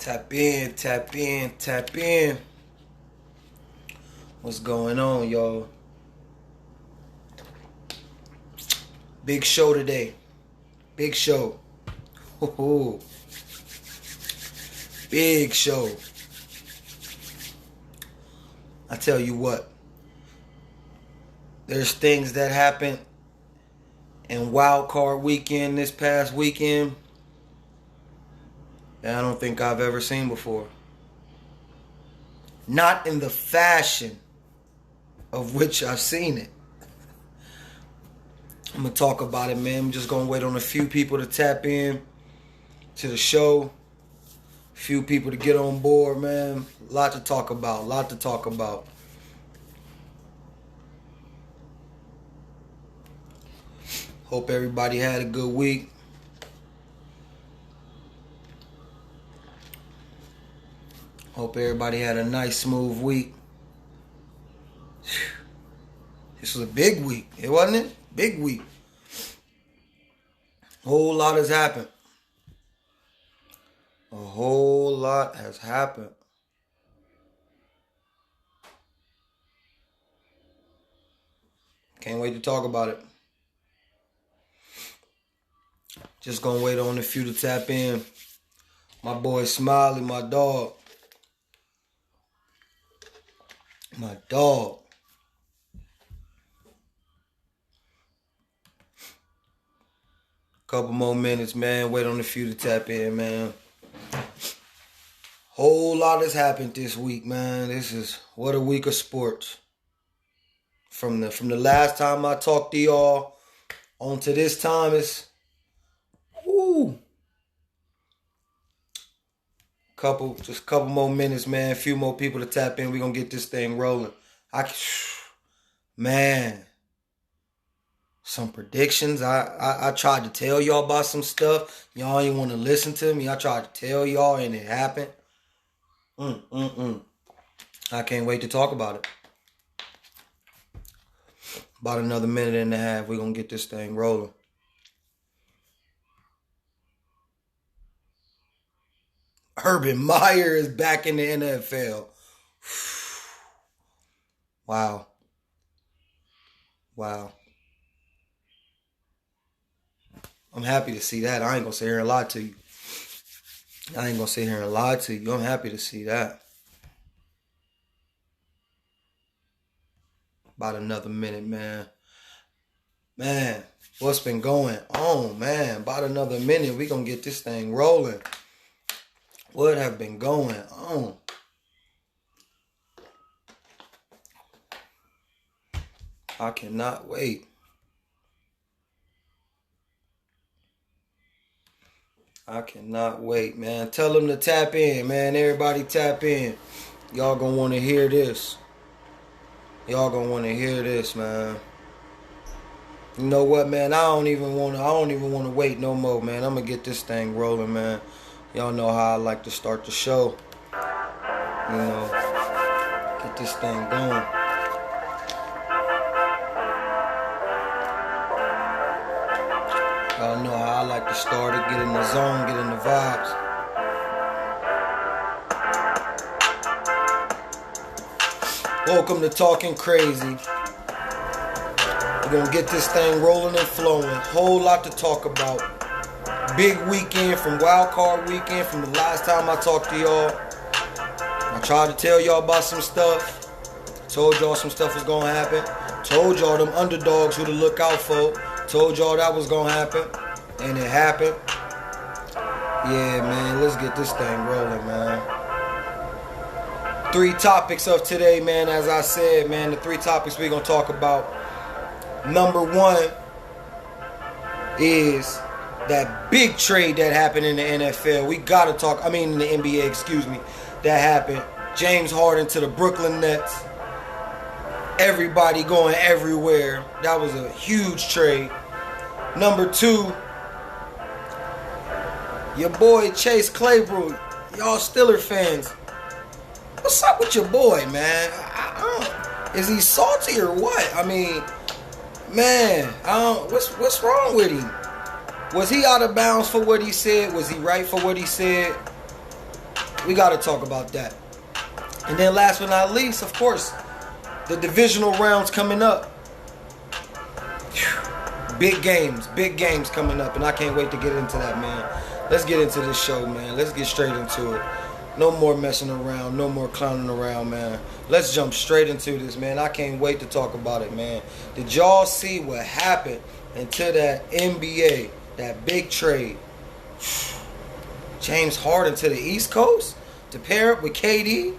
Tap in, tap in, tap in. What's going on, y'all? Big show today. Big show. Ooh. Big show. I tell you what. There's things that happened in Wild Card Weekend this past weekend that I don't think I've ever seen before. Not in the fashion of which I've seen it. I'm going to talk about it, man. I'm just going to wait on a few people to tap in to the show. A few people to get on board, man. A lot to talk about. Hope everybody had a good week. Hope everybody had a nice, smooth week. This was a big week, wasn't it? Big week. A whole lot has happened. A whole lot has happened. Can't wait to talk about it. Just gonna wait on a few to tap in. My boy Smiley, my dog. My dog. Couple more minutes, man. Wait on a few to tap in, man. Whole lot has happened this week, man. What a week of sports. From the last time I talked to y'all on to this time, it's just a couple more minutes, man. A few more people to tap in. We're gonna get this thing rolling. Man. Some predictions. I tried to tell y'all about some stuff. Y'all ain't want to listen to me. I tried to tell y'all and it happened. I can't wait to talk about it. About another minute and a half, we're going to get this thing rolling. Urban Meyer is back in the NFL. Wow. I'm happy to see that. I ain't going to sit here and lie to you. I'm happy to see that. About another minute, man. Man, what's been going on, man? About another minute, we going to get this thing rolling. What have been going on? I cannot wait. Man. Tell them to tap in, man. Everybody tap in. Y'all gonna want to hear this. Man. You know what, man? I don't even want to wait no more, man. I'm gonna get this thing rolling, man. Y'all know how I like to start the show. You know, get this thing going. Y'all know how I like to start it, get in the zone, get in the vibes. Welcome to Talking Crazy. We're going to get this thing rolling and flowing. Whole lot to talk about. Big weekend from Wild Card Weekend, from the last time I talked to y'all. I tried to tell y'all about some stuff. Told y'all some stuff was going to happen. Told y'all them underdogs who to look out for. Told y'all that was going to happen. And it happened. Yeah, man. Let's get this thing rolling, man. 3 topics of today, man. As I said, man, the 3 topics we're going to talk about. Number 1 is that big trade that happened in the NFL. We got to talk. In the NBA, excuse me. That happened. James Harden to the Brooklyn Nets. Everybody going everywhere. That was a huge trade. Number 2, your boy Chase Claypool. Y'all Steeler fans, what's up with your boy, man? Is he salty or what? Man, what's wrong with him? Was he out of bounds for what he said? Was he right for what he said? We got to talk about that. And then last but not least, of course, the divisional rounds coming up. Big games coming up, and I can't wait to get into that, man. Let's get into this show, man. Let's get straight into it. No more messing around, no more clowning around, man. Let's jump straight into this, man. I can't wait to talk about it, man. Did y'all see what happened into that NBA, that big trade? James Harden to the East Coast to pair up with KD?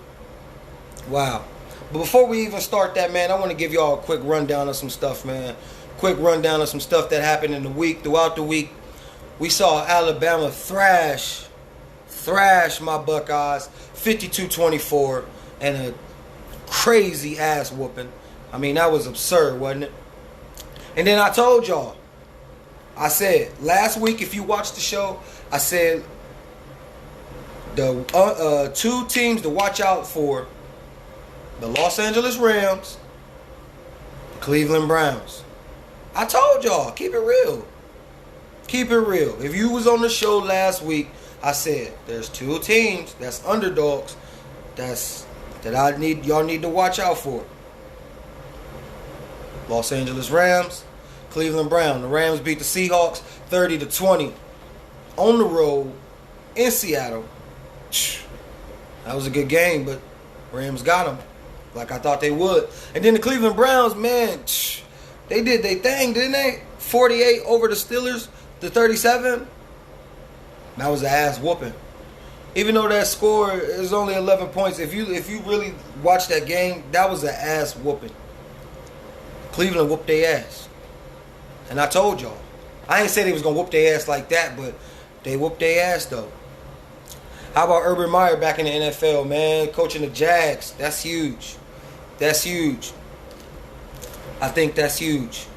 Wow. But before we even start that, man, I want to give y'all a quick rundown of some stuff, man. Quick rundown of some stuff that happened in the week. Throughout the week, we saw Alabama thrash my Buckeyes 52-24 and a crazy ass whooping. I mean, that was absurd, wasn't it? And then I told y'all, I said last week, if you watched the show, I said the two teams to watch out for: the Los Angeles Rams, the Cleveland Browns. I told y'all, keep it real. Keep it real. If you was on the show last week, I said there's two teams that's underdogs y'all need to watch out for. Los Angeles Rams, Cleveland Browns. The Rams beat the Seahawks 30-20 on the road in Seattle. That was a good game, but Rams got them like I thought they would. And then the Cleveland Browns, man, they did their thing, didn't they? 48 over the Steelers to 37. That was an ass whooping. Even though that score is only 11 points, if you really watch that game, that was an ass whooping. Cleveland whooped their ass. And I told y'all. I ain't say they was going to whoop their ass like that, but they whooped their ass, though. How about Urban Meyer back in the NFL, man? Coaching the Jags. That's huge. That's huge. I think that's huge.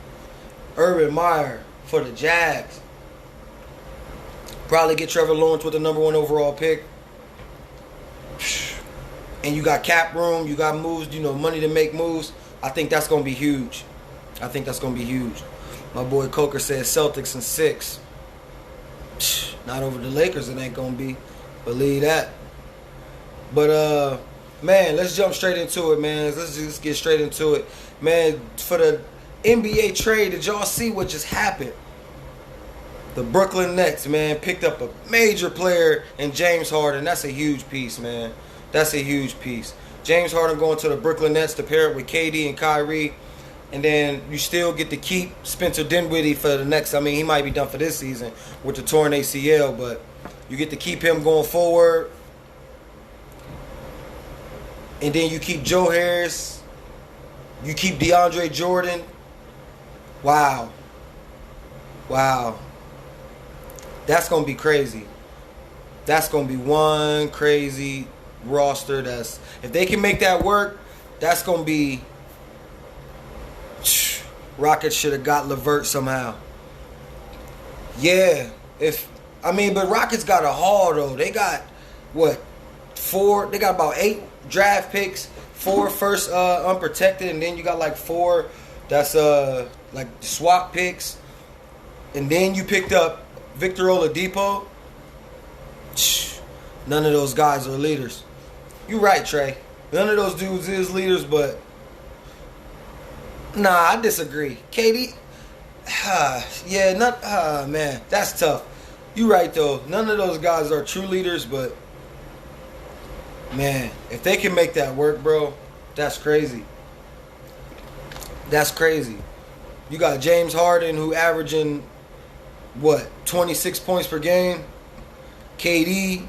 Urban Meyer for the Jags. Probably get Trevor Lawrence with the number 1 overall pick. And you got cap room. You got moves, money to make moves. I think that's going to be huge. I think that's going to be huge. My boy Coker said Celtics in 6. Not over the Lakers, it ain't going to be. Believe that. But, man, let's jump straight into it, man. Let's just get straight into it. Man, for the NBA trade, did y'all see what just happened? The Brooklyn Nets, man, picked up a major player in James Harden. That's a huge piece, man. That's a huge piece. James Harden going to the Brooklyn Nets to pair up with KD and Kyrie. And then you still get to keep Spencer Dinwiddie for the next. I mean, he might be done for this season with the torn ACL, but you get to keep him going forward. And then you keep Joe Harris. You keep DeAndre Jordan. Wow. Wow. That's going to be crazy. That's going to be one crazy roster. If they can make that work, that's going to be... Rockets should have got LeVert somehow. Yeah. But Rockets got a haul, though. They got, 4? They got about 8 draft picks, 4 first unprotected, and then you got like 4 that's like swap picks. And then you picked up Victor Oladipo. None of those guys are leaders. You're right, Trey. None of those dudes is leaders, but nah, I disagree. KD, man, that's tough. You're right, though. None of those guys are true leaders, but man, if they can make that work, bro, that's crazy. That's crazy. You got James Harden, who averaging 26 points per game. KD,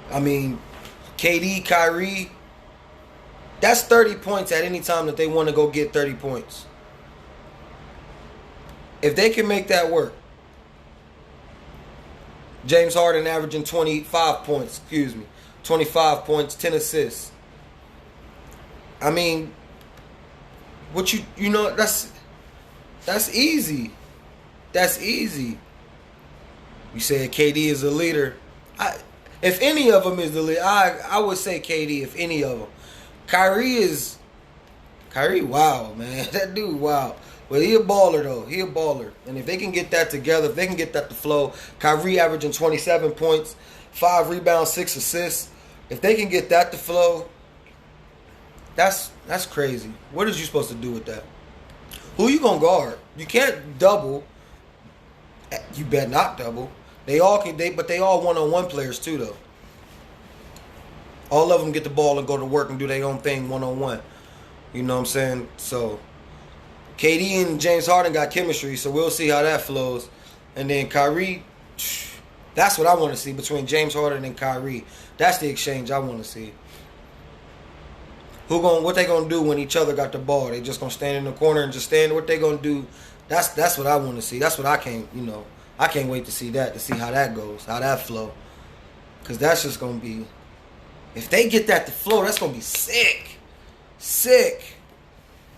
KD, Kyrie, that's 30 points at any time that they want to go get 30 points. If they can make that work. James Harden averaging 25 points, 25 points, 10 assists. That's easy. That's easy. You said KD is a leader. If any of them is the leader, I would say KD if any of them. Kyrie, wow, man. That dude, wow. But he a baller though. He a baller. And if they can get that together, if they can get that to flow, Kyrie averaging 27 points, 5 rebounds, 6 assists. If they can get that to flow, that's crazy. What is you supposed to do with that? Who you gonna guard? You can't double. You better not double. They all can. But they all one-on-one players too, though. All of them get the ball and go to work and do their own thing one-on-one. You know what I'm saying? So, KD and James Harden got chemistry, so we'll see how that flows. And then Kyrie, that's what I want to see between James Harden and Kyrie. That's the exchange I want to see. What they gonna do when each other got the ball? They just gonna stand in the corner and just stand. What they gonna do? That's what I want to see. That's what I can't wait to see that, to see how that goes, how that flow. Because that's just gonna be, if they get that to flow, that's gonna be sick. Sick.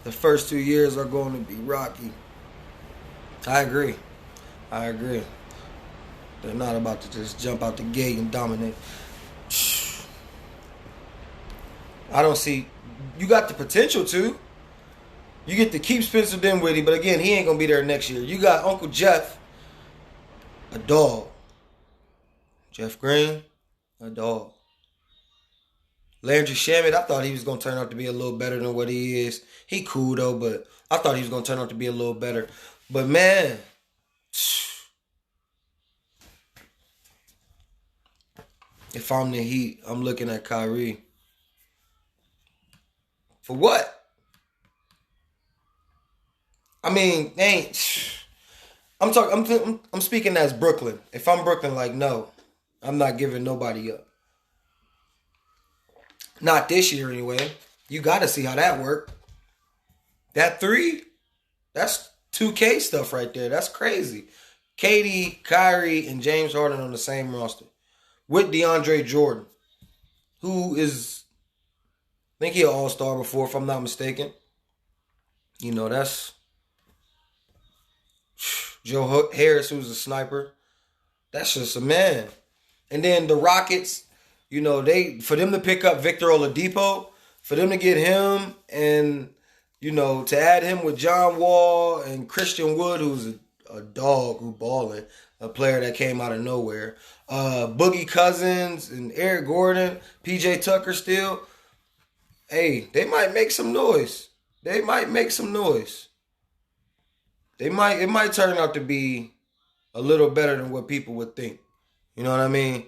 The first 2 years are going to be rocky. I agree. They're not about to just jump out the gate and dominate. I don't see. You got the potential to. You get to keep Spencer Dinwiddie, but again, he ain't going to be there next year. You got Uncle Jeff, a dog. Jeff Green, a dog. Landry Shamet, I thought he was going to turn out to be a little better than what he is. He cool, though, but I thought he was going to turn out to be a little better. But, man, if I'm the Heat, I'm looking at Kyrie. For what? I mean, they ain't. I'm speaking as Brooklyn. If I'm Brooklyn, like, no, I'm not giving nobody up. Not this year, anyway. You got to see how that worked. That 3, that's 2K stuff right there. That's crazy. KD, Kyrie, and James Harden on the same roster with DeAndre Jordan, who is, I think he an all-star before, if I'm not mistaken. You know, that's Joe Harris, who's a sniper. That's just a man. And then the Rockets, you know, for them to pick up Victor Oladipo, for them to get him and, you know, to add him with John Wall and Christian Wood, who's a dog who balling, a player that came out of nowhere. Boogie Cousins and Eric Gordon, PJ Tucker still. Hey, they might make some noise. It might turn out to be a little better than what people would think. You know what I mean?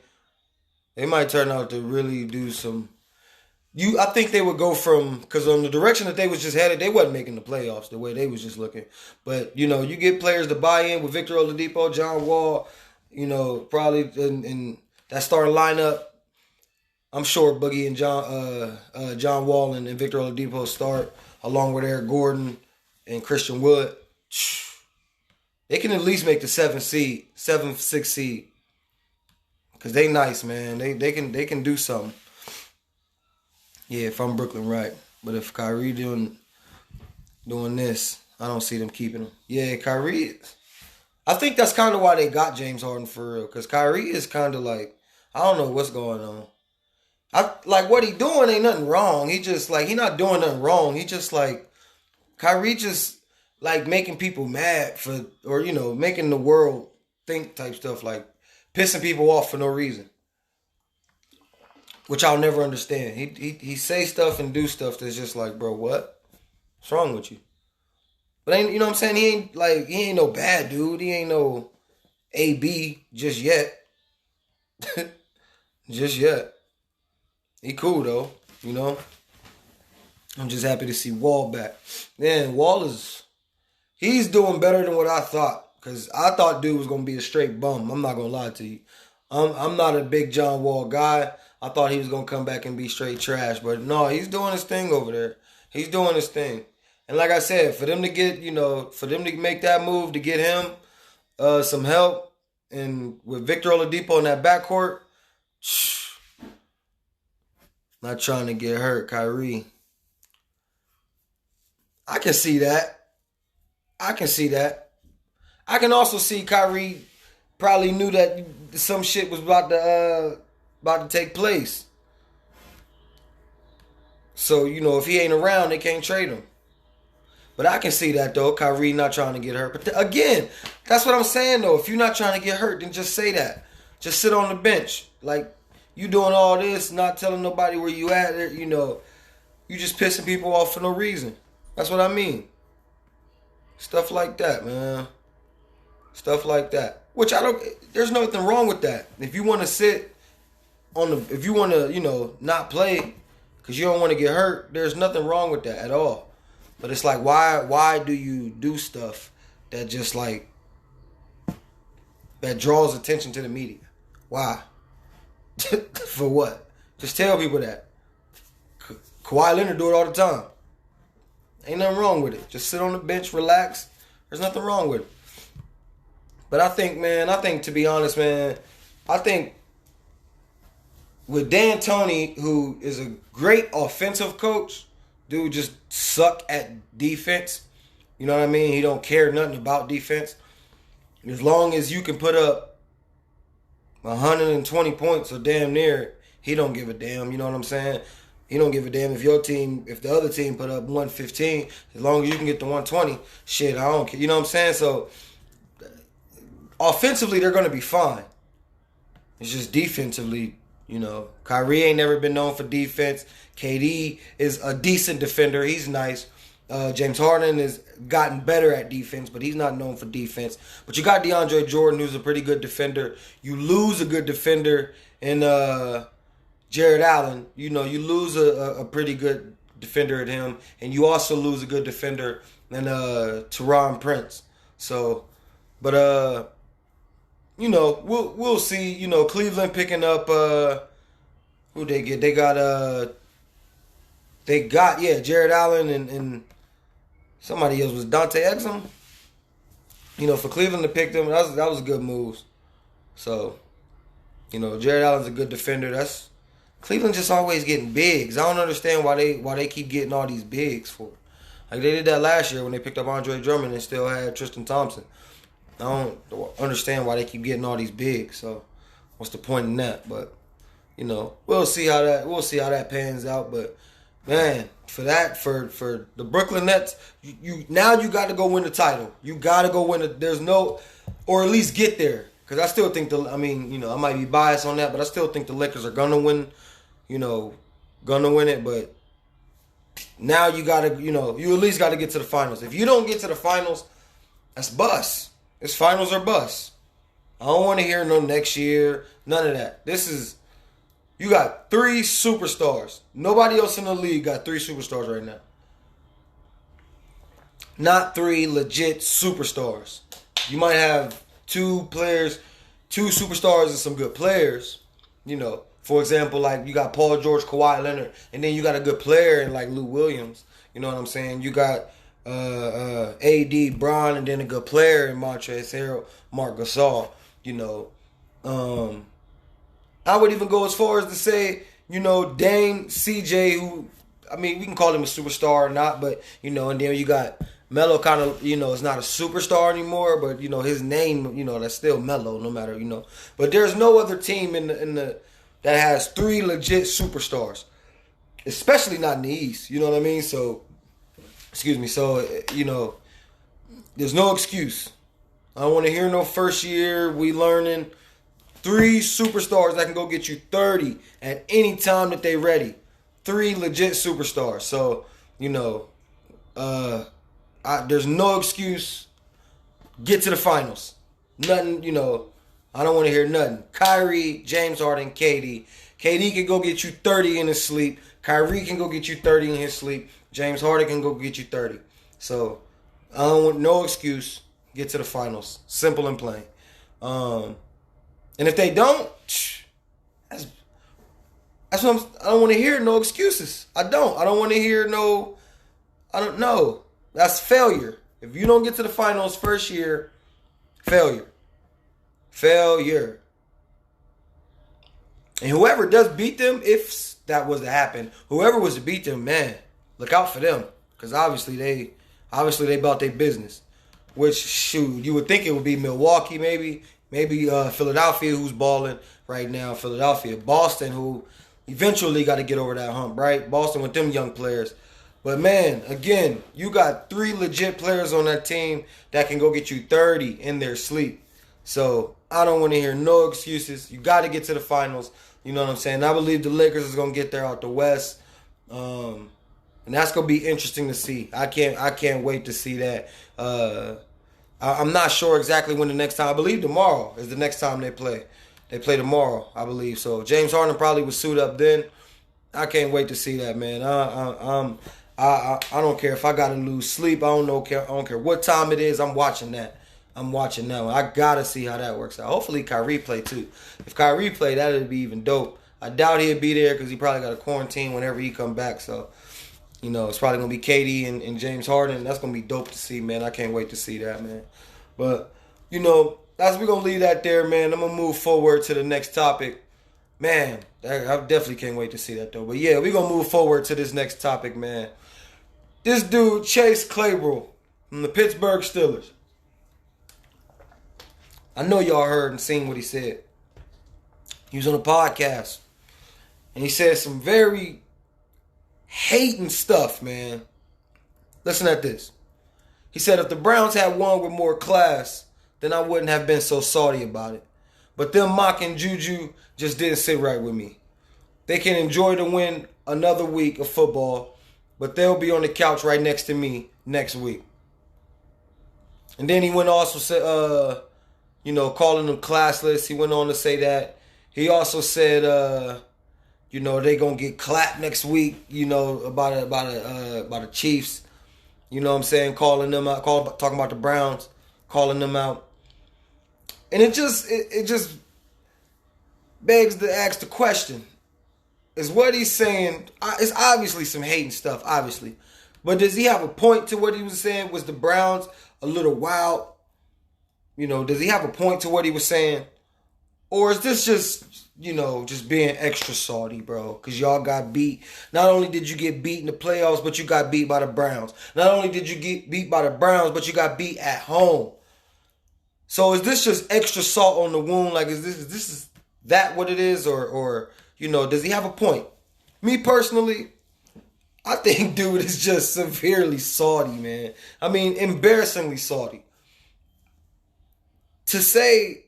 They might turn out to really do some. I think they would go from, because on the direction that they was just headed, they wasn't making the playoffs the way they was just looking. But, you know, you get players to buy in with Victor Oladipo, John Wall, you know, probably in that starting lineup. I'm sure Boogie and John Wall and Victor Oladipo start along with Eric Gordon and Christian Wood. They can at least make the 7-6 seed. Because they nice, man. They can do something. Yeah, if I'm Brooklyn, right. But if Kyrie doing this, I don't see them keeping him. Yeah, Kyrie, I think that's kind of why they got James Harden for real. Because Kyrie is kind of like, I don't know what's going on. Like, what he doing ain't nothing wrong. He just, like, he not doing nothing wrong. He just, like, Kyrie just, like, making people mad or, you know, making the world think type stuff, like, pissing people off for no reason. Which I'll never understand. He say stuff and do stuff that's just like, bro, what? What's wrong with you? But you know what I'm saying? He ain't no bad dude. He ain't no AB just yet. Just yet. He cool though, you know? I'm just happy to see Wall back. Man, Wall he's doing better than what I thought. Because I thought dude was going to be a straight bum. I'm not going to lie to you. I'm not a big John Wall guy. I thought he was going to come back and be straight trash. But no, he's doing his thing over there. He's doing his thing. And like I said, for them to get, you know, for them to make that move to get him some help, and with Victor Oladipo in that backcourt, not trying to get hurt, Kyrie. I can see that. I can also see Kyrie probably knew that some shit was about to take place. So, you know, if he ain't around, they can't trade him. But I can see that, though. Kyrie not trying to get hurt. But again, that's what I'm saying, though. If you're not trying to get hurt, then just say that. Just sit on the bench. Like, you doing all this, not telling nobody where you at. You know, you just pissing people off for no reason. That's what I mean. Stuff like that, man. Stuff like that. Which there's nothing wrong with that. If you want to sit if you want to, you know, not play because you don't want to get hurt, there's nothing wrong with that at all. But it's like, why do you do stuff that just like, that draws attention to the media? Why? For what? Just tell people that. Kawhi Leonard do it all the time. Ain't nothing wrong with it. Just sit on the bench, relax. There's nothing wrong with it. But I think, to be honest, man, I think with D'Antoni, who is a great offensive coach, dude just suck at defense. You know what I mean? He don't care nothing about defense. As long as you can put up 120 points or damn near, he don't give a damn. You know what I'm saying? He don't give a damn if the other team put up 115. As long as you can get the 120, shit, I don't care. You know what I'm saying? So offensively, they're going to be fine. It's just defensively, you know. Kyrie ain't never been known for defense. KD is a decent defender. He's nice. James Harden has gotten better at defense, but he's not known for defense. But you got DeAndre Jordan, who's a pretty good defender. You lose a good defender in Jared Allen. You know, you lose a pretty good defender at him, and you also lose a good defender in Taurean Prince. So, but you know, we'll see. You know, Cleveland picking up who they get? They got Jared Allen and somebody else. Was Dante Exum. You know, for Cleveland to pick them, that was good moves. So, you know, Jared Allen's a good defender. Cleveland just always getting bigs. I don't understand why they keep getting all these bigs for. Like they did that last year when they picked up Andre Drummond and still had Tristan Thompson. I don't understand why they keep getting all these bigs. So, what's the point in that? But, you know, we'll see how that pans out. But, man, for the Brooklyn Nets, you got to go win the title. You got to go win it. Or at least get there. Because I still think I might be biased on that, but I still think the Lakers are gonna win. You know, gonna win it. But now you gotta, you at least got to get to the finals. If you don't get to the finals, that's bust. It's finals or bust. I don't want to hear no next year, none of that. You got 3 superstars. Nobody else in the league got 3 superstars right now. Not 3 legit superstars. You might have 2 superstars and some good players. You know, for example, like you got Paul George, Kawhi Leonard, and then you got a good player in like Lou Williams. You know what I'm saying? You got AD, Bron, and then a good player in Montrezl Harrell, Marc Gasol. You know, I would even go as far as to say, you know, Dame, CJ, who, I mean, we can call him a superstar or not, but, you know, and then you got Melo kind of, you know, is not a superstar anymore, but, you know, his name, you know, that's still Melo no matter, you know. But there's no other team in the that has 3 legit superstars, especially not in the East, you know what I mean? So, you know, there's no excuse. I don't want to hear no first year, we learning. 3 superstars that can go get you 30 at any time that they ready. 3 legit superstars. So, you know, there's no excuse. Get to the finals. Nothing, you know, I don't want to hear nothing. Kyrie, James Harden, KD. KD can go get you 30 in his sleep. Kyrie can go get you 30 in his sleep. James Harden can go get you 30. So, I don't want no excuse. Get to the finals. Simple and plain. And if they don't, that's what I don't want to hear no excuses. I don't want to hear I don't know. That's failure. If you don't get to the finals first year, failure. Failure. And whoever does beat them, if that was to happen, whoever was to beat them, man, look out for them. Because obviously they about their business. Which, shoot, you would think it would be Milwaukee maybe. Maybe Philadelphia, who's balling right now. Philadelphia. Boston, who eventually got to get over that hump, right? Boston with them young players. But man, again, you got 3 legit players on that team that can go get you 30 in their sleep. So I don't want to hear no excuses. You got to get to the finals. You know what I'm saying? I believe the Lakers is gonna get there out the West, and that's gonna be interesting to see. I can't wait to see that. I'm not sure exactly when the next time. I believe tomorrow is the next time they play. They play tomorrow, I believe. So James Harden probably would suit up then. I can't wait to see that, man. I don't care if I gotta lose sleep. I don't care what time it is. I'm watching that. I'm watching that one. I gotta see how that works out. Hopefully Kyrie play too. If Kyrie play, that'd be even dope. I doubt he'd be there because he probably got a quarantine whenever he come back. So, it's probably gonna be KD and James Harden. That's gonna be dope to see, man. I can't wait to see that, man. But as we're gonna leave that there, man. I'm gonna move forward to the next topic. Man, I definitely can't wait to see that though. But yeah, we're gonna move forward to this next topic, man. This dude, Chase Claypool from the Pittsburgh Steelers. I know y'all heard and seen what he said. He was on a podcast. And he said some very hating stuff, man. Listen at this. He said, if the Browns had won with more class, then I wouldn't have been so salty about it. But them mocking Juju just didn't sit right with me. They can enjoy the win another week of football, but they'll be on the couch right next to me next week. And then he went also said, calling them classless. He went on to say that. He also said, they gonna get clapped next week. About the Chiefs. You know what I'm saying? Calling them out, talking about the Browns, calling them out, and it just begs to ask the question: is what he's saying? It's obviously some hating stuff, obviously, but does he have a point to what he was saying? Was the Browns a little wild? Does he have a point to what he was saying? Or is this just being extra salty, bro? Because y'all got beat. Not only did you get beat in the playoffs, but you got beat by the Browns. Not only did you get beat by the Browns, but you got beat at home. So is this just extra salt on the wound? Like, is that what it is? Or does he have a point? Me personally, I think dude is just severely salty, man. I mean, embarrassingly salty. To say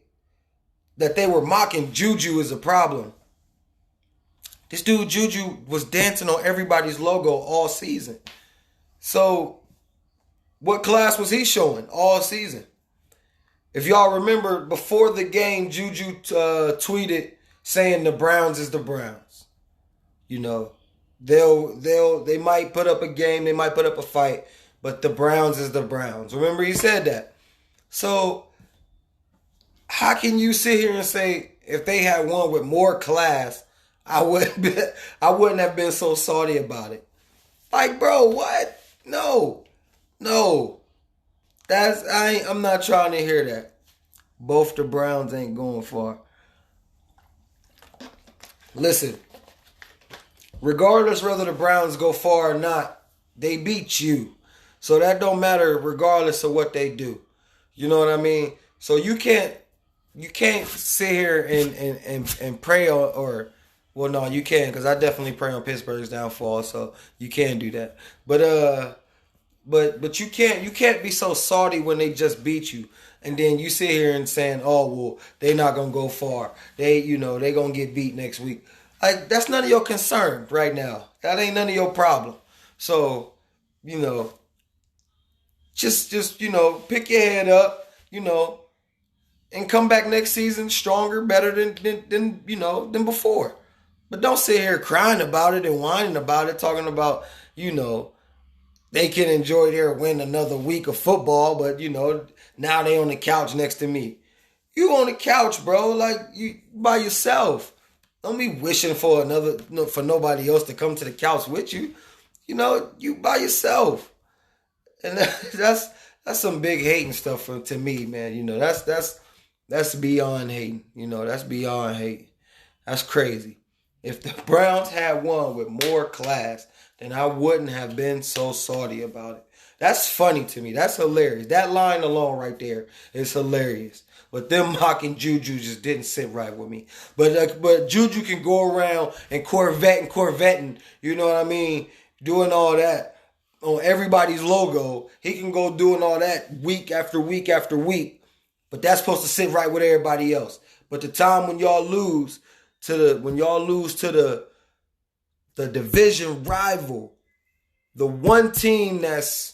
that they were mocking Juju is a problem. This dude Juju was dancing on everybody's logo all season. So what class was he showing all season? If y'all remember, before the game, Juju tweeted saying the Browns is the Browns. They might put up a game, they might put up a fight, but the Browns is the Browns. Remember he said that. So how can you sit here and say if they had won with more class, I wouldn't have been so salty about it? Like, bro, what? No. I'm not trying to hear that. Both the Browns ain't going far. Listen, regardless whether the Browns go far or not, they beat you. So that don't matter regardless of what they do. You know what I mean? So you can't sit here and pray well, no, you can, because I definitely pray on Pittsburgh's downfall, so you can do that. But you can't be so salty when they just beat you, and then you sit here and saying, oh well, they not gonna go far. They gonna get beat next week. Like, that's none of your concern right now. That ain't none of your problem. So, just pick your head up, and come back next season stronger, better than before. But don't sit here crying about it and whining about it, talking about, they can enjoy their win another week of football, but, now they on the couch next to me. You on the couch, bro, like you by yourself. Don't be wishing for nobody else to come to the couch with you. You by yourself. And that's some big hating stuff to me, man. That's beyond hating. That's beyond hate. That's crazy. If the Browns had won with more class, then I wouldn't have been so salty about it. That's funny to me. That's hilarious. That line alone right there is hilarious. But them mocking Juju just didn't sit right with me. But Juju can go around and Corvetting, you know what I mean, doing all that. on everybody's logo. He can go doing all that week after week after week. But that's supposed to sit right with everybody else. But the time when y'all lose to the division rival, the one team that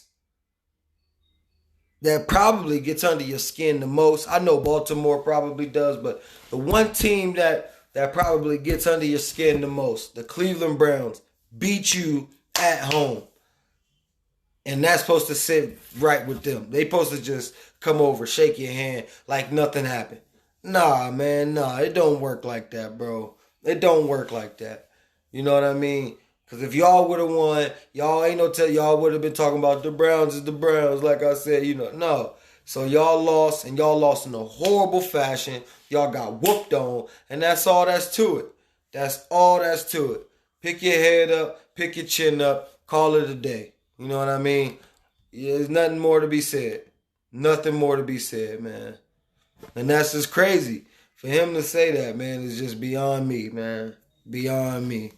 probably gets under your skin the most. I know Baltimore probably does, but the one team that probably gets under your skin the most, the Cleveland Browns, beat you at home. And that's supposed to sit right with them. They supposed to just come over, shake your hand like nothing happened. Nah, man, nah. It don't work like that, bro. It don't work like that. You know what I mean? Because if y'all would have won, y'all ain't no tell. Y'all would have been talking about the Browns is the Browns, like I said. No. So y'all lost, and y'all lost in a horrible fashion. Y'all got whooped on, and that's all that's to it. That's all that's to it. Pick your head up, pick your chin up, call it a day. You know what I mean? There's nothing more to be said. Nothing more to be said, man. And that's just crazy. For him to say that, man, is just beyond me, man. Beyond me.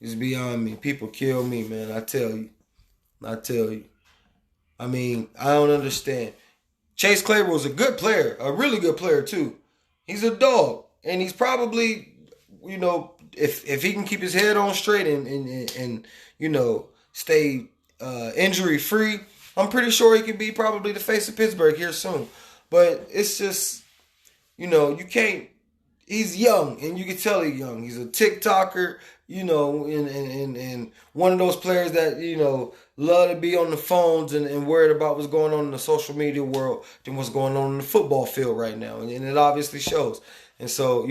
It's beyond me. People kill me, man. I tell you. I mean, I don't understand. Chase Claypool's a good player. A really good player, too. He's a dog. And he's probably, if he can keep his head on straight and stay injury free, I'm pretty sure he could be probably the face of Pittsburgh here soon. But it's just, you can't. He's young, and you can tell he's young. He's a TikToker, and one of those players that, love to be on the phones and worried about what's going on in the social media world than what's going on in the football field right now. And it obviously shows. And so,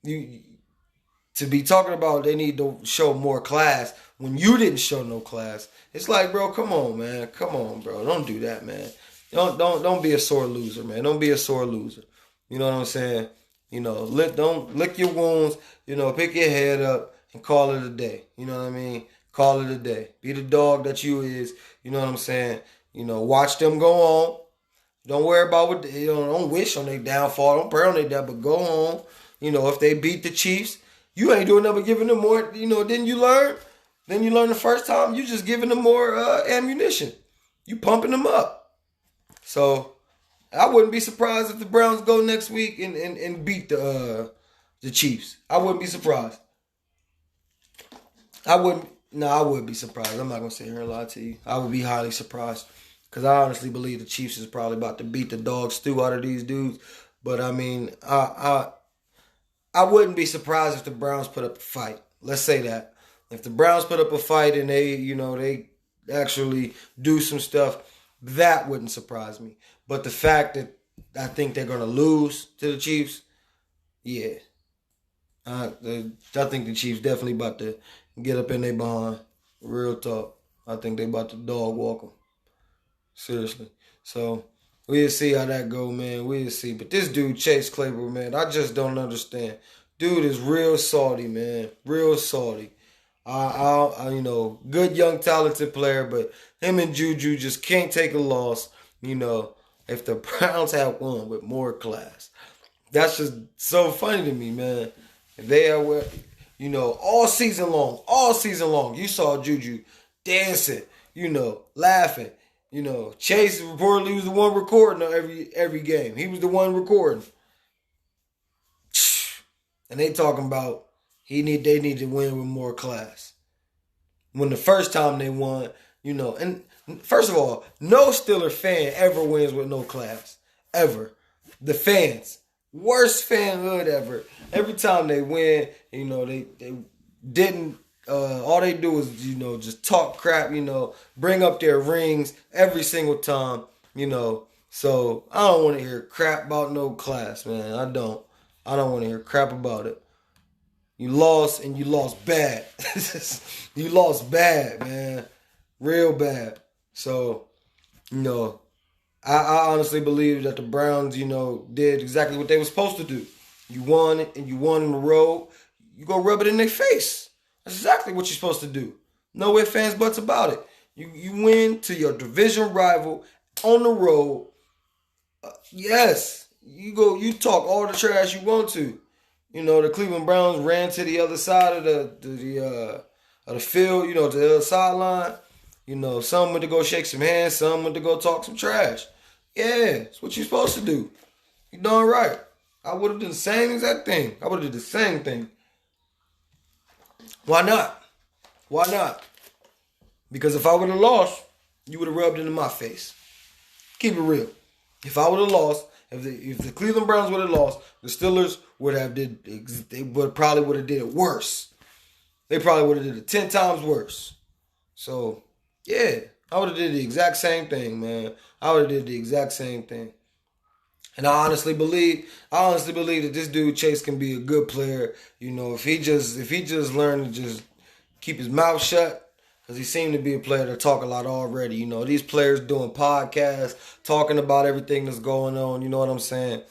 to be talking about they need to show more class when you didn't show no class, it's like, bro, come on, man. Come on, bro. Don't do that, man. Don't be a sore loser, man. Don't be a sore loser. You know what I'm saying? Don't lick your wounds. Pick your head up and call it a day. You know what I mean? Call it a day. Be the dog that you is. You know what I'm saying? Watch them go on. Don't worry about what don't wish on their downfall. Don't pray on their downfall, but go on. If they beat the Chiefs, you ain't doing nothing but giving them more. Didn't you learn? Then you learn the first time. You just giving them more ammunition. You pumping them up. So I wouldn't be surprised if the Browns go next week and beat the Chiefs. I wouldn't be surprised. I would be surprised. I'm not going to sit here and lie to you. I would be highly surprised. Because I honestly believe the Chiefs is probably about to beat the dog stew out of these dudes. But, I mean, I wouldn't be surprised if the Browns put up a fight. Let's say that. If the Browns put up a fight and they actually do some stuff, that wouldn't surprise me. But the fact that I think they're going to lose to the Chiefs, yeah. I think the Chiefs definitely about to get up in their behind. Real talk. I think they about to dog walk them. Seriously. So, we'll see how that go, man. We'll see. But this dude, Chase Claypool, man, I just don't understand. Dude is real salty, man. Real salty. Good young talented player, but him and Juju just can't take a loss. If the Browns had won with more class, that's just so funny to me, man. If they are, all season long, you saw Juju dancing, laughing. Chase reportedly was the one recording every game. He was the one recording, and they talking about they need to win with more class. When the first time they won, and first of all, no Steeler fan ever wins with no class. Ever. The fans. Worst fanhood ever. Every time they win, they didn't, all they do is, just talk crap, bring up their rings every single time, So, I don't want to hear crap about no class, man. I don't want to hear crap about it. You lost, and you lost bad. You lost bad, man. Real bad. So, I honestly believe that the Browns, did exactly what they were supposed to do. You won it, and you won on the road. You go rub it in their face. That's exactly what you're supposed to do. No ifs, ands, buts about it. You win to your division rival on the road. Yes, you talk all the trash you want to. The Cleveland Browns ran to the other side of the field, to the other sideline. Some went to go shake some hands, some went to go talk some trash. Yeah, that's what you're supposed to do. You darn right. I would have done the same exact thing. I would have did the same thing. Why not? Why not? Because if I would have lost, you would have rubbed it in my face. Keep it real. If I would have lost, if the Cleveland Browns would have lost, the Steelers would have probably would have did it worse. They probably would have did it 10 times worse. So, yeah, I would have did the exact same thing, man. I would have did the exact same thing. And I honestly believe that this dude Chase can be a good player. If he just learned to just keep his mouth shut, because he seemed to be a player that talk a lot already. These players doing podcasts, talking about everything that's going on. You know what I'm saying?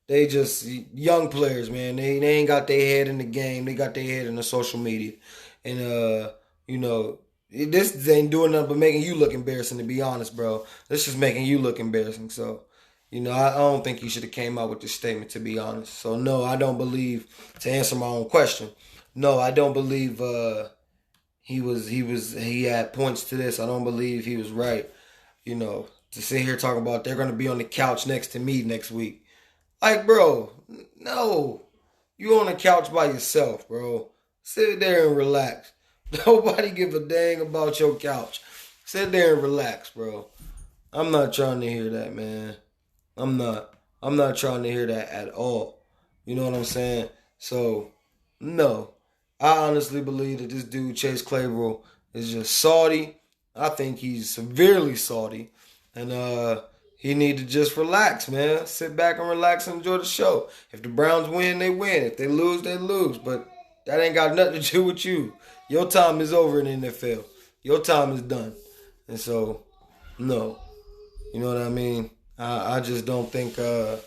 They just young players, man. They ain't got their head in the game. They got their head in the social media. And, this ain't doing nothing but making you look embarrassing, to be honest, bro. This is making you look embarrassing. So, I don't think he should have came out with this statement, to be honest. So, no, I don't believe, to answer my own question, no, I don't believe he had points to this. I don't believe he was right, to sit here talking about they're going to be on the couch next to me next week. Like, bro, no. You on the couch by yourself, bro. Sit there and relax. Nobody give a dang about your couch. Sit there and relax, bro. I'm not trying to hear that, man. I'm not trying to hear that at all. You know what I'm saying? So, no. I honestly believe that this dude, Chase Claypool, is just salty. I think he's severely salty. And he need to just relax, man. Sit back and relax and enjoy the show. If the Browns win, they win. If they lose, they lose. But that ain't got nothing to do with you. Your time is over in the NFL. Your time is done. And so, no. You know what I mean? I just don't think this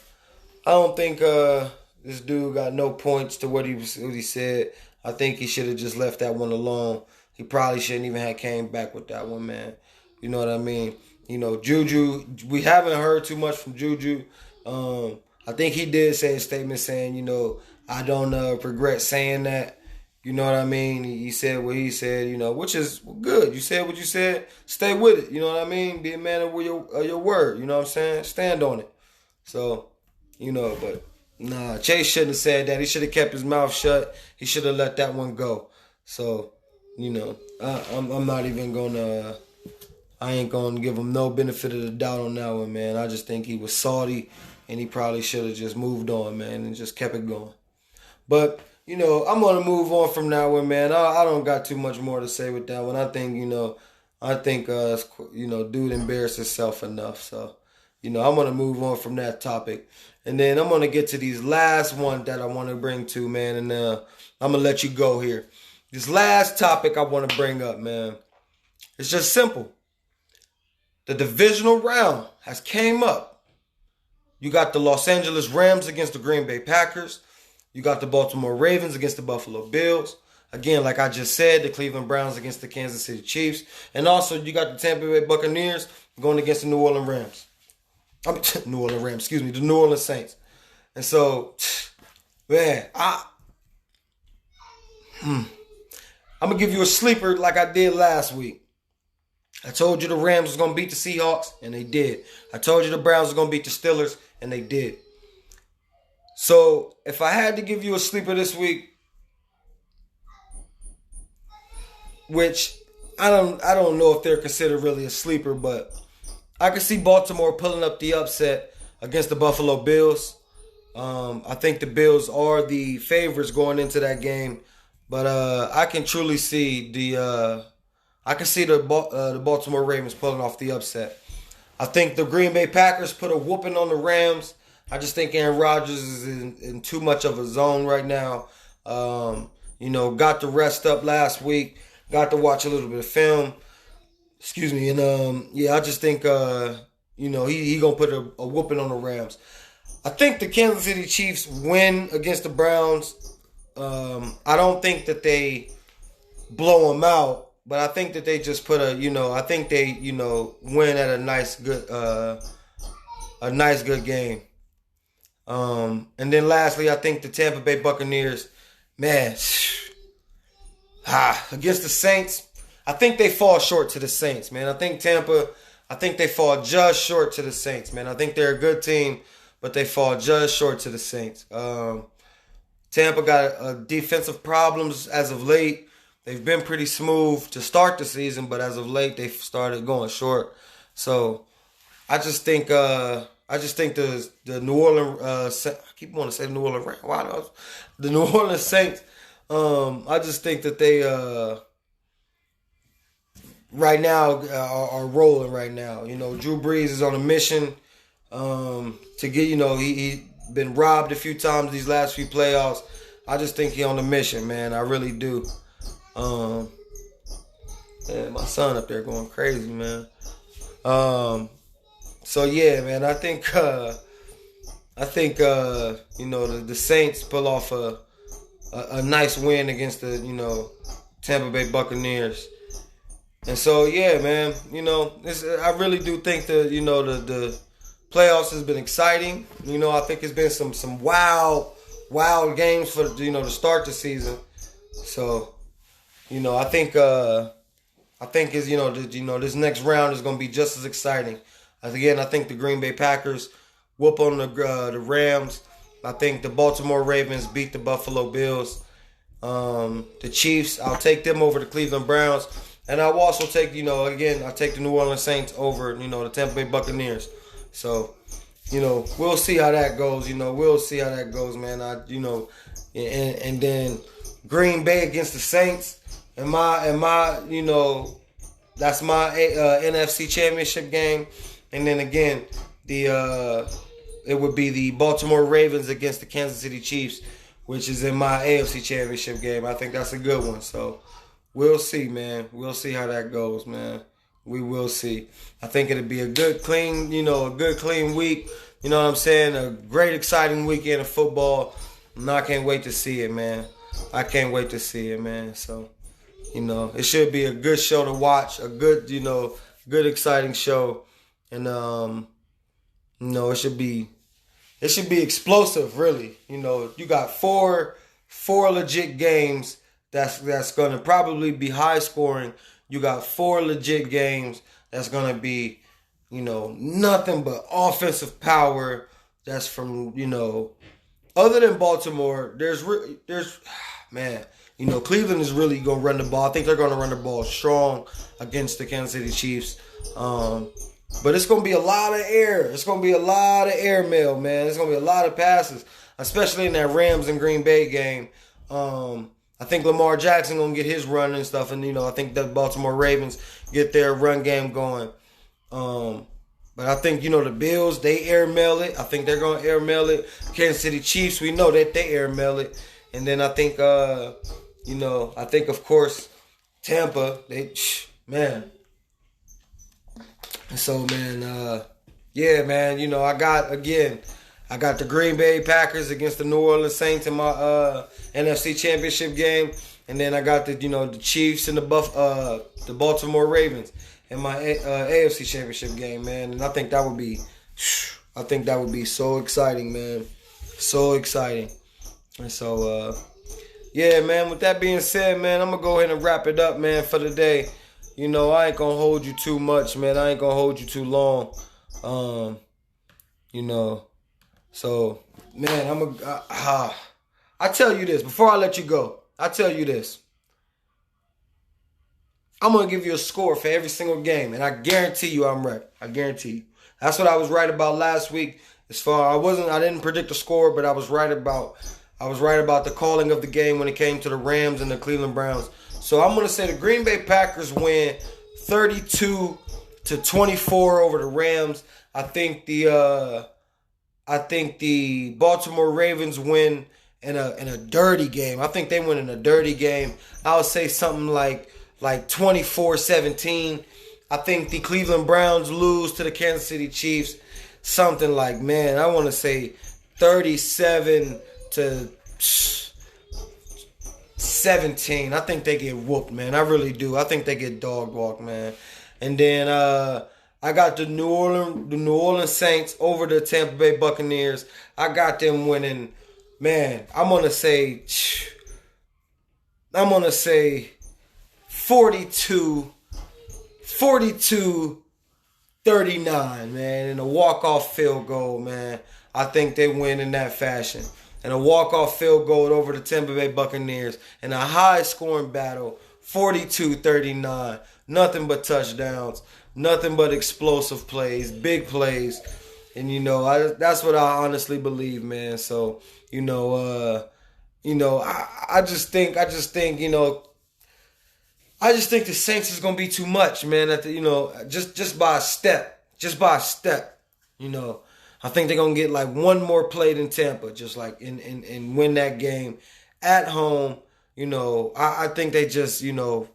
dude got no points to what he said. I think he should have just left that one alone. He probably shouldn't even have came back with that one, man. You know what I mean? Juju, we haven't heard too much from Juju. I think he did say a statement saying, I don't regret saying that. You know what I mean? He said what he said, which is good. You said what you said. Stay with it. You know what I mean? Be a man of your word. You know what I'm saying? Stand on it. So, but nah, Chase shouldn't have said that. He should have kept his mouth shut. He should have let that one go. So, I'm not even gonna. I ain't gonna give him no benefit of the doubt on that one, man. I just think he was salty, and he probably should have just moved on, man, and just kept it going. But I'm gonna move on from that one, man. I don't got too much more to say with that one. I think dude embarrassed himself enough. So, I'm gonna move on from that topic, and then I'm gonna get to these last one that I want to bring to, man, and I'm gonna let you go here. This last topic I want to bring up, man, it's just simple. The divisional round has came up. You got the Los Angeles Rams against the Green Bay Packers. You got the Baltimore Ravens against the Buffalo Bills. Again, like I just said, the Cleveland Browns against the Kansas City Chiefs. And also, you got the Tampa Bay Buccaneers going against the New Orleans Rams. The New Orleans Saints. And so, man, I'm going to give you a sleeper like I did last week. I told you the Rams was going to beat the Seahawks, and they did. I told you the Browns was going to beat the Steelers, and they did. So, if I had to give you a sleeper this week, which I don't know if they're considered really a sleeper, but I could see Baltimore pulling up the upset against the Buffalo Bills. I think the Bills are the favorites going into that game, but I can truly see the Baltimore Ravens pulling off the upset. I think the Green Bay Packers put a whooping on the Rams. I just think Aaron Rodgers is in too much of a zone right now. Got to rest up last week. Got to watch a little bit of film. Excuse me. And, I just think, he going to put a whooping on the Rams. I think the Kansas City Chiefs win against the Browns. I don't think that they blow them out. But I think that they just put I think they, win at a nice good game. And then lastly, I think the Tampa Bay Buccaneers, man, against the Saints, I think they fall short to the Saints, man. I think they fall just short to the Saints, man. I think they're a good team, but they fall just short to the Saints. Tampa got defensive problems as of late. They've been pretty smooth to start the season, but as of late they've started going short. So I just think the New Orleans I keep wanting to say New Orleans Rams. Why not? The New Orleans Saints. I just think that they right now are rolling right now. You know, Drew Brees is on a mission to get. You know, he been robbed a few times these last few playoffs. I just think he on a mission, man. I really do. Man, my son up there going crazy, man. So yeah, man. I think you know the Saints pull off a nice win against the Tampa Bay Buccaneers. And so yeah, man. You know, I really do think the playoffs has been exciting. You know, I think it's been some wild games for to start the season. So, you know, I think is this next round is going to be just as exciting. Again, I think the Green Bay Packers whoop on the Rams. I think the Baltimore Ravens beat the Buffalo Bills. The Chiefs, I'll take them over the Cleveland Browns, and I'll also take I'll take the New Orleans Saints over the Tampa Bay Buccaneers. So, we'll see how that goes. We'll see how that goes, man. And then Green Bay against the Saints, and that's my NFC Championship game. And then again, it would be the Baltimore Ravens against the Kansas City Chiefs, which is in my AFC Championship game. I think that's a good one. So we'll see, man. We'll see how that goes, man. We will see. I think it'll be a good, clean week. You know what I'm saying? A great, exciting weekend of football. And I can't wait to see it, man. I can't wait to see it, man. So, it should be a good show to watch. A good, good, exciting show. And, it should be explosive, really. You got four legit games that's going to probably be high scoring. You got four legit games that's going to be, nothing but offensive power. That's from, other than Baltimore, man, Cleveland is really going to run the ball. I think they're going to run the ball strong against the Kansas City Chiefs. But it's going to be a lot of air. It's going to be a lot of airmail, man. It's going to be a lot of passes, especially in that Rams and Green Bay game. I think Lamar Jackson going to get his run and stuff. And, I think the Baltimore Ravens get their run game going. But I think, the Bills, they airmail it. I think they're going to airmail it. Kansas City Chiefs, we know that they airmail it. And then I think, of course, Tampa, man. So, man, yeah, man, I got the Green Bay Packers against the New Orleans Saints in my NFC Championship game, and then I got the Chiefs and the Baltimore Ravens in my AFC Championship game, man. And I think that would be so exciting, man, so exciting. And so, yeah, man. With that being said, man, I'm gonna go ahead and wrap it up, man, for the day. I ain't gonna hold you too much, man. I ain't gonna hold you too long. So, man, I tell you this, before I let you go, I tell you this. I'm going to give you a score for every single game, and I guarantee you I'm right. I guarantee you. That's what I was right about last week. I didn't predict the score, but I was right about the calling of the game when it came to the Rams and the Cleveland Browns. So I'm going to say the Green Bay Packers win 32-24 over the Rams. I think the Baltimore Ravens win in a dirty game. I think they win in a dirty game. I would say something like 24-17. I think the Cleveland Browns lose to the Kansas City Chiefs. Something like, man, I want to say 37-17. I think they get whooped, man. I really do. I think they get dog walked, man. And then I got the New Orleans Saints over the Tampa Bay Buccaneers. I got them winning, man. I'm gonna say 42-39, man, and a walk-off field goal, man. I think they win in that fashion. And a walk-off field goal over the Tampa Bay Buccaneers in a high-scoring battle, 42-39. Nothing but touchdowns, nothing but explosive plays, big plays. And, that's what I honestly believe, man. So, I just think the Saints is gonna be too much, man. Just by a step, I think they're gonna get like one more play than Tampa, just like and win that game at home. I think they just give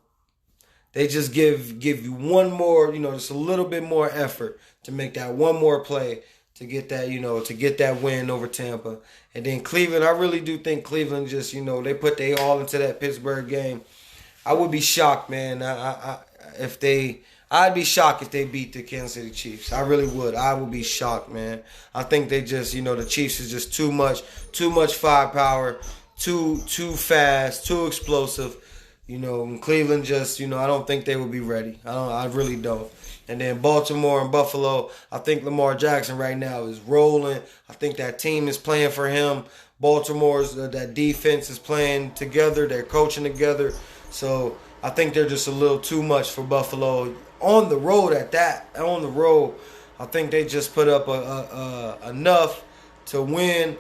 you one more, just a little bit more effort to make that one more play to get that, to get that win over Tampa. And then Cleveland, I really do think Cleveland just, they put they all into that Pittsburgh game. I would be shocked, man. I'd be shocked if they beat the Kansas City Chiefs. I really would. I would be shocked, man. I think they just, the Chiefs is just too much firepower, too fast, too explosive. And Cleveland just, I don't think they would be ready. I really don't. And then Baltimore and Buffalo, I think Lamar Jackson right now is rolling. I think that team is playing for him. Baltimore's, that defense is playing together. They're coaching together. So I think they're just a little too much for Buffalo. On the road I think they just put up enough to win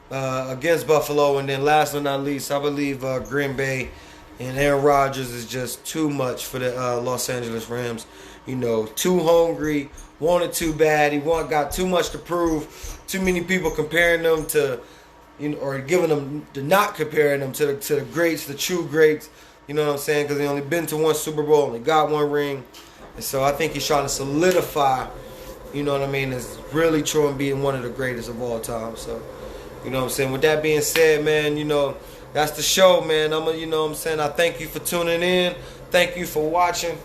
against Buffalo. And then last but not least, I believe Green Bay and Aaron Rodgers is just too much for the Los Angeles Rams. Too hungry, wanted too bad. He got too much to prove. Too many people comparing them to, or giving them, not comparing them to the greats, the true greats. You know what I'm saying? Because he only been to one Super Bowl, only got one ring. And so I think he's trying to solidify, as really true and being one of the greatest of all time. So, what I'm saying? With that being said, man, that's the show, man. I thank you for tuning in. Thank you for watching.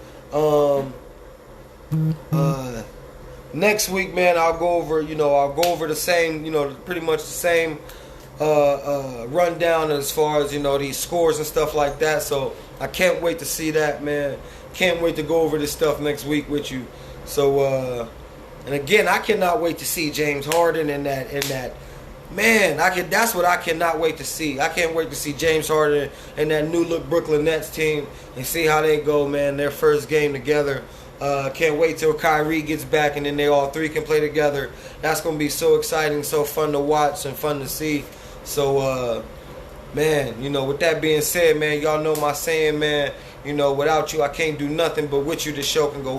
Next week, man, I'll go over the same, pretty much the same rundown as far as, these scores and stuff like that. So I can't wait to see that, man. Can't wait to go over this stuff next week with you. So, and again, I cannot wait to see James Harden in that. Man, that's what I cannot wait to see. I can't wait to see James Harden and that new look Brooklyn Nets team and see how they go, man. Their first game together. Can't wait till Kyrie gets back and then they all three can play together. That's going to be so exciting, so fun to watch and fun to see. So, man, with that being said, man, y'all know my saying, man. Without you, I can't do nothing. But with you, this show can go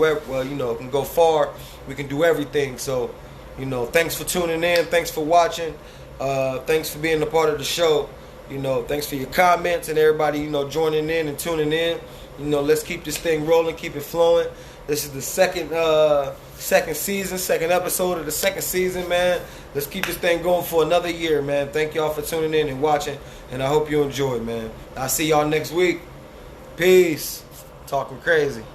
can go far. We can do everything. So, thanks for tuning in. Thanks for watching. Thanks for being a part of the show. Thanks for your comments and everybody, joining in and tuning in. Let's keep this thing rolling, keep it flowing. This is the second episode of the second season, man. Let's keep this thing going for another year, man. Thank y'all for tuning in and watching, and I hope you enjoy, man. I'll see y'all next week. Peace. Talking crazy.